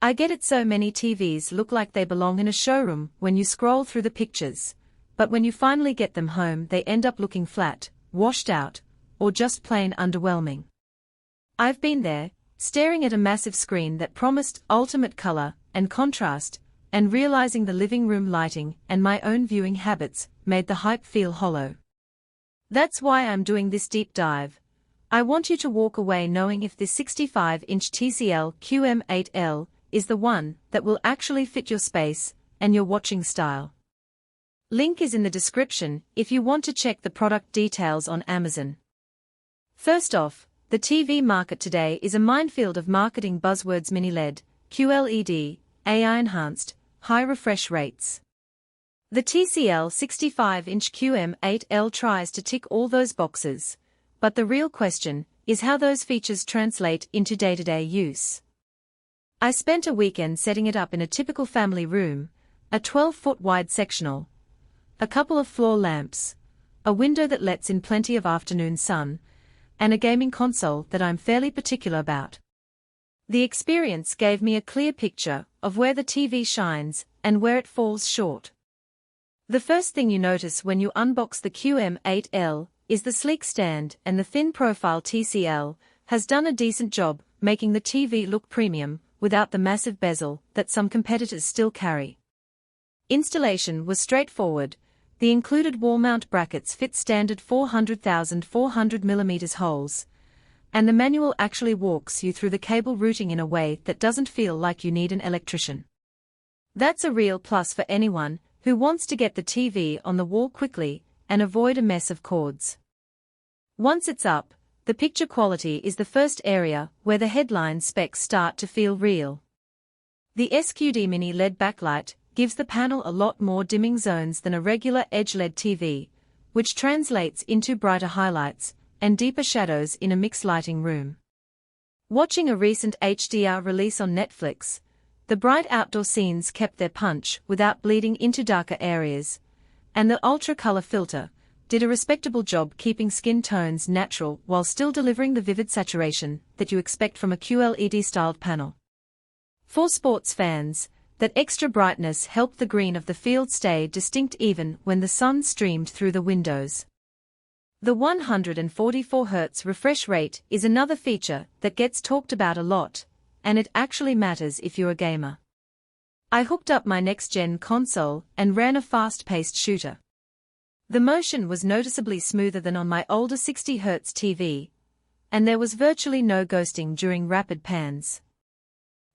I get it, so many TVs look like they belong in a showroom when you scroll through the pictures, but when you finally get them home they end up looking flat, washed out, or just plain underwhelming. I've been there, staring at a massive screen that promised ultimate color and contrast, and realizing the living room lighting and my own viewing habits made the hype feel hollow. That's why I'm doing this deep dive. I want you to walk away knowing if this 65-inch TCL QM8L is the one that will actually fit your space and your watching style. Link is in the description if you want to check the product details on Amazon. First off, the TV market today is a minefield of marketing buzzwords: Mini-LED, QLED, AI-enhanced, high refresh rates. The TCL 65-inch QM8L tries to tick all those boxes, but the real question is how those features translate into day-to-day use. I spent a weekend setting it up in a typical family room, a 12-foot wide sectional, a couple of floor lamps, a window that lets in plenty of afternoon sun, and a gaming console that I'm fairly particular about. The experience gave me a clear picture of where the TV shines and where it falls short. The first thing you notice when you unbox the QM8L is the sleek stand, and the thin profile. TCL has done a decent job making the TV look premium without the massive bezel that some competitors still carry. Installation was straightforward. The included wall mount brackets fit standard 400,400mm holes, and the manual actually walks you through the cable routing in a way that doesn't feel like you need an electrician. That's a real plus for anyone who wants to get the TV on the wall quickly and avoid a mess of cords. Once it's up, the picture quality is the first area where the headline specs start to feel real. The SQD-Mini-LED backlight gives the panel a lot more dimming zones than a regular edge LED TV, which translates into brighter highlights and deeper shadows in a mixed lighting room. Watching a recent HDR release on Netflix, the bright outdoor scenes kept their punch without bleeding into darker areas, and the Ultra Color filter did a respectable job keeping skin tones natural while still delivering the vivid saturation that you expect from a QLED-styled panel. For sports fans, that extra brightness helped the green of the field stay distinct even when the sun streamed through the windows. The 144Hz refresh rate is another feature that gets talked about a lot, and it actually matters if you're a gamer. I hooked up my next-gen console and ran a fast-paced shooter. The motion was noticeably smoother than on my older 60Hz TV, and there was virtually no ghosting during rapid pans.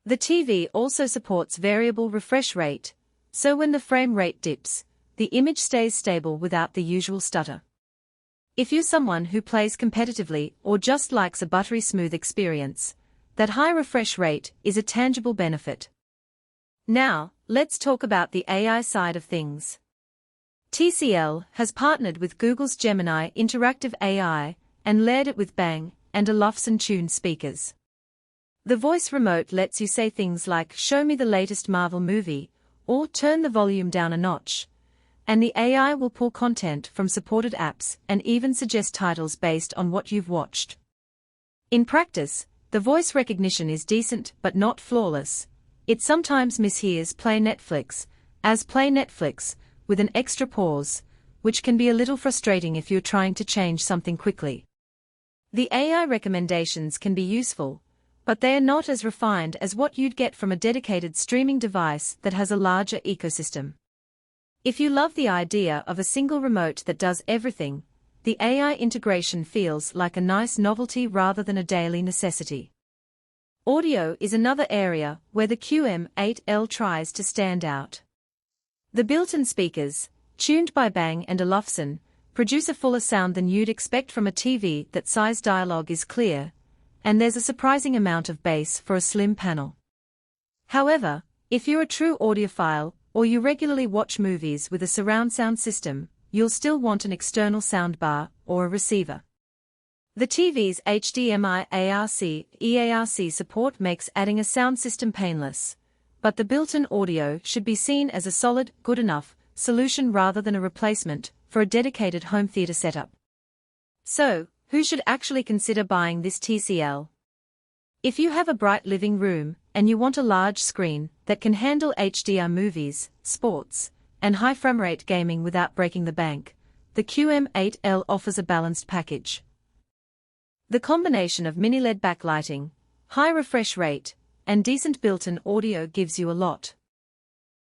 The TV also supports variable refresh rate, so when the frame rate dips, the image stays stable without the usual stutter. If you're someone who plays competitively or just likes a buttery smooth experience, that high refresh rate is a tangible benefit. Now, let's talk about the AI side of things. TCL has partnered with Google's Gemini interactive AI and layered it with Bang and Olufsen tuned speakers. The voice remote lets you say things like "Show me the latest Marvel movie," or "Turn the volume down a notch," and the AI will pull content from supported apps and even suggest titles based on what you've watched. In practice, the voice recognition is decent but not flawless. It sometimes mishears "Play Netflix" as "Play Netflix," with an extra pause, which can be a little frustrating if you're trying to change something quickly. The AI recommendations can be useful, but they are not as refined as what you'd get from a dedicated streaming device that has a larger ecosystem. If you love the idea of a single remote that does everything, the AI integration feels like a nice novelty rather than a daily necessity. Audio is another area where the QM8L tries to stand out. The built-in speakers, tuned by Bang and Olufsen, produce a fuller sound than you'd expect from a TV that size. Dialogue is clear, and there's a surprising amount of bass for a slim panel. However, if you're a true audiophile or you regularly watch movies with a surround sound system, you'll still want an external soundbar or a receiver. The TV's HDMI ARC/EARC support makes adding a sound system painless, but the built-in audio should be seen as a solid, good enough solution rather than a replacement for a dedicated home theater setup. So, who should actually consider buying this TCL? If you have a bright living room, and you want a large screen that can handle HDR movies, sports, and high frame rate gaming without breaking the bank, the QM8L offers a balanced package. The combination of mini-LED backlighting, high refresh rate, and decent built-in audio gives you a lot.